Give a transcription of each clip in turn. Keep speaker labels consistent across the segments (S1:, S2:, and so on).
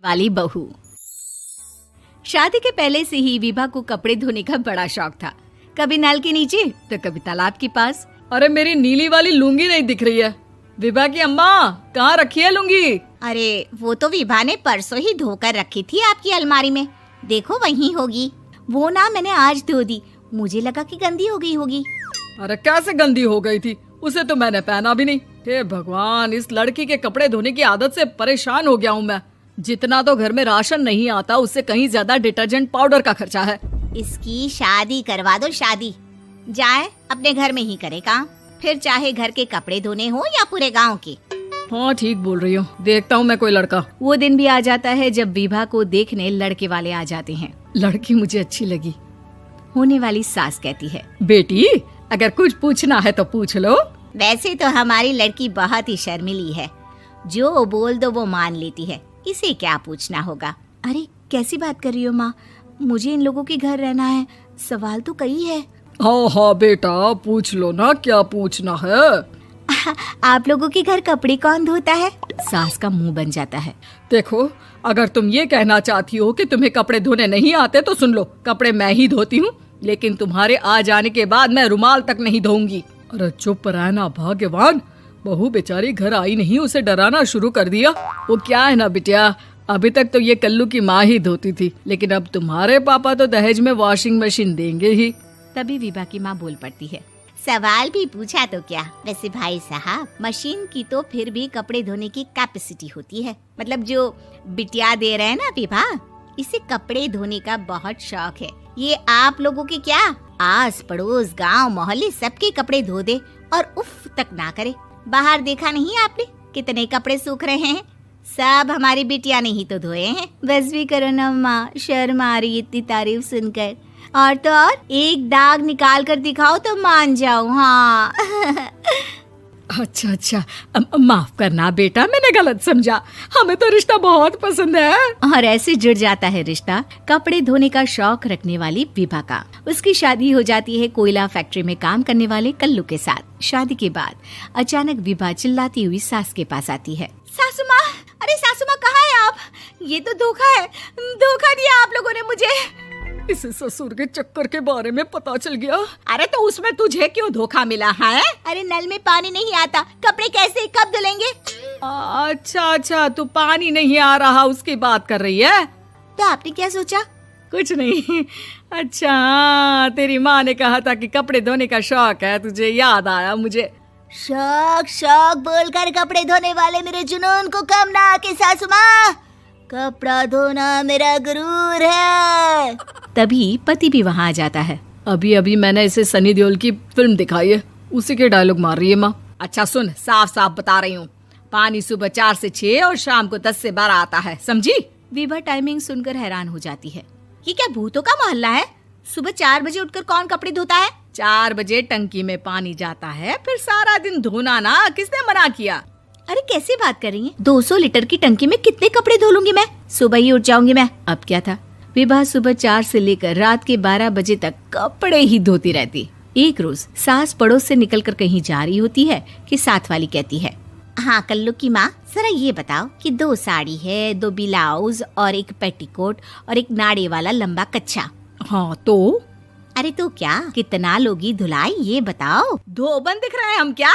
S1: वाली बहू। शादी के पहले से ही विभा को कपड़े धोने का बड़ा शौक था। कभी नल के नीचे तो कभी तालाब के पास।
S2: अरे मेरी नीली वाली लुंगी नहीं दिख रही है। विभा की अम्मा, कहाँ रखी है लुंगी?
S3: अरे वो तो विभा ने परसों ही धोकर रखी थी आपकी अलमारी में, देखो वहीं होगी। वो ना मैंने आज धो दी, मुझे लगा कि गंदी हो गई होगी।
S2: अरे कैसे गंदी हो गई थी? उसे तो मैंने पहना भी नहीं। हे भगवान, इस लड़की के कपड़े धोने की आदत से परेशान हो गया हूँ मैं। जितना तो घर में राशन नहीं आता, उससे कहीं ज्यादा डिटर्जेंट पाउडर का खर्चा है।
S3: इसकी शादी करवा दो, शादी जाए अपने घर में ही करे काम, फिर चाहे घर के कपड़े धोने हो या पूरे गांव के।
S2: हाँ ठीक बोल रही हूँ, देखता हूँ मैं कोई लड़का।
S1: वो दिन भी आ जाता है जब विभा को देखने लड़के वाले आ जाते हैं।
S2: लड़की मुझे अच्छी लगी।
S1: होने वाली सास कहती है,
S2: बेटी अगर कुछ पूछना है तो पूछ लो।
S3: वैसे तो हमारी लड़की बहुत ही शर्मीली है, जो बोल दो वो मान लेती है, इसे क्या पूछना होगा।
S1: अरे कैसी बात कर रही हो माँ, मुझे इन लोगों के घर रहना है, सवाल तो कई है।
S2: हाँ हाँ बेटा, पूछ लो ना, क्या पूछना है।
S1: आप लोगों के घर कपड़े कौन धोता है? सास का मुंह बन जाता है।
S2: देखो, अगर तुम ये कहना चाहती हो कि तुम्हें कपड़े धोने नहीं आते तो सुन लो, कपड़े मैं ही धोती हूँ, लेकिन तुम्हारे आ जाने के बाद मैं रुमाल तक नहीं धोऊंगी। अरे चुप रहना भाग्यवान, बहू बेचारी घर आई नहीं, उसे डराना शुरू कर दिया। वो क्या है ना बिटिया, अभी तक तो ये कल्लू की माँ ही धोती थी, लेकिन अब तुम्हारे पापा तो दहेज में वॉशिंग मशीन देंगे ही।
S1: तभी विभा की माँ बोल पड़ती है,
S3: सवाल भी पूछा तो क्या। वैसे भाई साहब, मशीन की तो फिर भी कपड़े धोने की कैपेसिटी होती है। मतलब जो बिटिया दे रहे हैं ना विभा, इसे कपड़े धोने का बहुत शौक है। ये आप लोगों के क्या, आस पड़ोस गांव मोहल्ले सबके कपड़े धो दे और उफ तक ना करे। बाहर देखा नहीं आपने कितने कपड़े सूख रहे हैं? सब हमारी बिटिया ने ही तो धोए हैं।
S1: बस भी करो ना माँ, शर्म आ रही इतनी तारीफ सुनकर। और तो और एक दाग निकाल कर दिखाओ तो मान जाओ। हाँ
S2: अच्छा, माफ करना बेटा, मैंने गलत समझा। हमें तो रिश्ता बहुत पसंद है।
S1: और ऐसे जुड़ जाता है रिश्ता कपड़े धोने का शौक रखने वाली विभा का। उसकी शादी हो जाती है कोयला फैक्ट्री में काम करने वाले कल्लू के साथ। शादी के बाद अचानक विभा चिल्लाती हुई सास के पास आती है।
S3: सासू माँ, अरे सासू माँ कहाँ है आप? ये तो धोखा है, धोखा दिया आप लोगों ने मुझे।
S2: इसे ससुर के चक्कर के बारे में पता चल गया।
S3: अरे तो उसमें तुझे क्यों धोखा मिला है? अरे नल में पानी नहीं आता, कपड़े कैसे कब धुलेंगे?
S2: अच्छा, तू पानी नहीं आ रहा उसकी बात कर रही है।
S3: तो आपने क्या सोचा?
S2: कुछ नहीं। अच्छा, तेरी माँ ने कहा था कि कपड़े धोने का शौक है तुझे, याद आया मुझे।
S3: शौक बोलकर कपड़े धोने वाले मेरे जुनून को कम ना आके सासू माँ, कपड़ा धोना मेरा गुरूर है।
S1: तभी पति भी वहाँ आ जाता है।
S2: अभी मैंने इसे सनी देओल की फिल्म दिखाई है, उसी के डायलॉग मार रही है माँ। अच्छा सुन, साफ साफ बता रही हूँ, पानी सुबह 4 से 6 और शाम को 10 से 12 आता है, समझी?
S1: विभा टाइमिंग सुनकर हैरान हो जाती है।
S3: ये क्या भूतों का मोहल्ला है? सुबह 4 बजे उठकर कौन कपड़े धोता है?
S2: 4 बजे टंकी में पानी जाता है, फिर सारा दिन धोना ना, किसने मना किया?
S1: अरे कैसी बात कर रही हैं? 200 लीटर की टंकी में कितने कपड़े धो लूंगी मैं, सुबह ही उठ जाऊंगी मैं। अब क्या था, विभा सुबह 4 से लेकर रात के 12 बजे तक कपड़े ही धोती रहती। एक रोज सास पड़ोस से निकलकर कहीं जा रही होती है कि साथ वाली कहती है,
S3: हाँ कल्लू की माँ, जरा ये बताओ कि 2 साड़ी है, 2 ब्लाउज और 1 पेटीकोट और 1 नाड़े वाला लंबा कच्छा।
S2: हाँ तो?
S3: अरे तो क्या, कितना लोगी धुलाई ये बताओ।
S2: धोबन दिख रहे हैं हम क्या?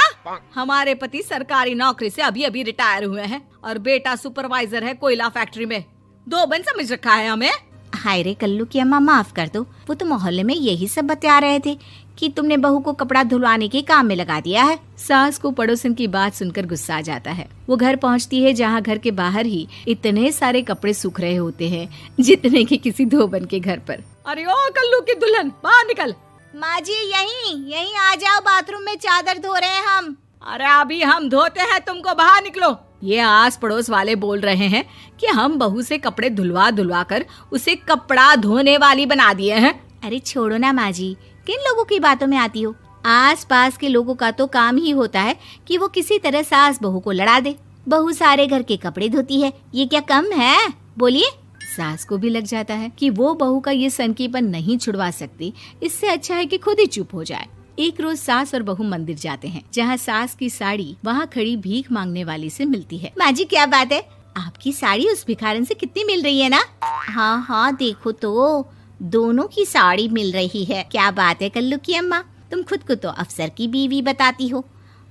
S2: हमारे पति सरकारी नौकरी से अभी रिटायर हुए हैं और बेटा सुपरवाइजर है कोयला फैक्ट्री में। धोबन समझ रखा है हमें।
S3: हाय रे कल्लू की अम्मा, माफ कर दो, वो तो मोहल्ले में यही सब बता रहे थे कि तुमने बहू को कपड़ा धुलवाने के काम में लगा दिया है।
S1: सास को पड़ोसन की बात सुनकर गुस्सा आ जाता है। वो घर पहुंचती है जहां घर के बाहर ही इतने सारे कपड़े सूख रहे होते हैं जितने कि किसी धोबन के घर पर।
S2: अरे ओ कल्लू की दुल्हन, बाहर निकल।
S3: माँ जी यहीं आ जाओ, बाथरूम में चादर धो रहे हैं हम।
S2: अरे अभी हम धोते हैं, तुमको बाहर निकलो। ये आस पड़ोस वाले बोल रहे हैं कि हम बहू से कपड़े धुलवा कर उसे कपड़ा धोने वाली बना दिए हैं।
S1: अरे छोड़ो ना माँ जी, किन लोगों की बातों में आती हो? आस पास के लोगों का तो काम ही होता है कि वो किसी तरह सास बहू को लड़ा दे। बहू सारे घर के कपड़े धोती है, ये क्या कम है? बोलिए। सास को भी लग जाता है कि वो बहू का ये सनकीपन नहीं छुड़वा सकती, इससे अच्छा है कि खुद ही चुप हो जाए। एक रोज सास और बहू मंदिर जाते हैं, जहाँ सास की साड़ी वहाँ खड़ी भीख मांगने वाली से मिलती है।
S3: माँ जी क्या बात है, आपकी साड़ी उस भिखारन से कितनी मिल रही है ना? हाँ हाँ देखो तो, दोनों की साड़ी मिल रही है। क्या बात है कल्लू की अम्मा, तुम खुद को तो अफसर की बीवी बताती हो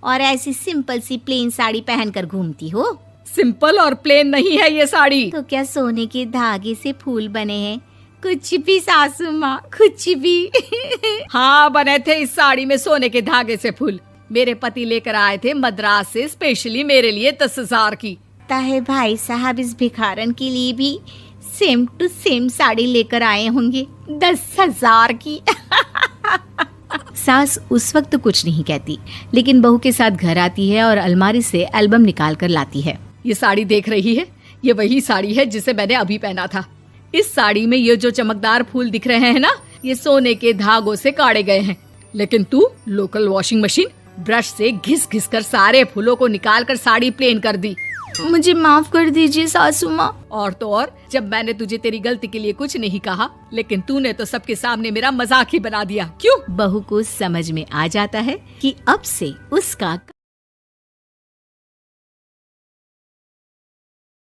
S3: और ऐसी सिंपल सी प्लेन साड़ी पहनकर घूमती हो।
S2: सिंपल और प्लेन नहीं है ये साड़ी।
S3: तो क्या सोने के धागे से फूल बने हैं? कुछ भी सासू माँ, कुछ भी।
S2: हाँ बने थे इस साड़ी में सोने के धागे से फूल। मेरे पति लेकर आए थे मद्रास से स्पेशली मेरे लिए 10,000 की।
S3: ताहे भाई साहब इस भिखारन के लिए भी सेम टू सेम साड़ी लेकर आए होंगे 10,000 की।
S1: सास उस वक्त तो कुछ नहीं कहती, लेकिन बहू के साथ घर आती है और अलमारी से एल्बम निकाल कर लाती है।
S2: ये साड़ी देख रही है, ये वही साड़ी है जिसे मैंने अभी पहना था। इस साड़ी में ये जो चमकदार फूल दिख रहे हैं ना, ये सोने के धागों से काढ़े गए हैं। लेकिन तू लोकल वॉशिंग मशीन ब्रश से घिस घिस कर सारे फूलों को निकाल कर साड़ी प्लेन कर दी।
S1: मुझे माफ कर दीजिए सासू माँ।
S2: और तो और, जब मैंने तुझे तेरी गलती के लिए कुछ नहीं कहा, लेकिन तूने तो सबके सामने मेरा मजाक ही बना दिया। क्यों?
S1: बहू को समझ में आ जाता है कि अब से उसका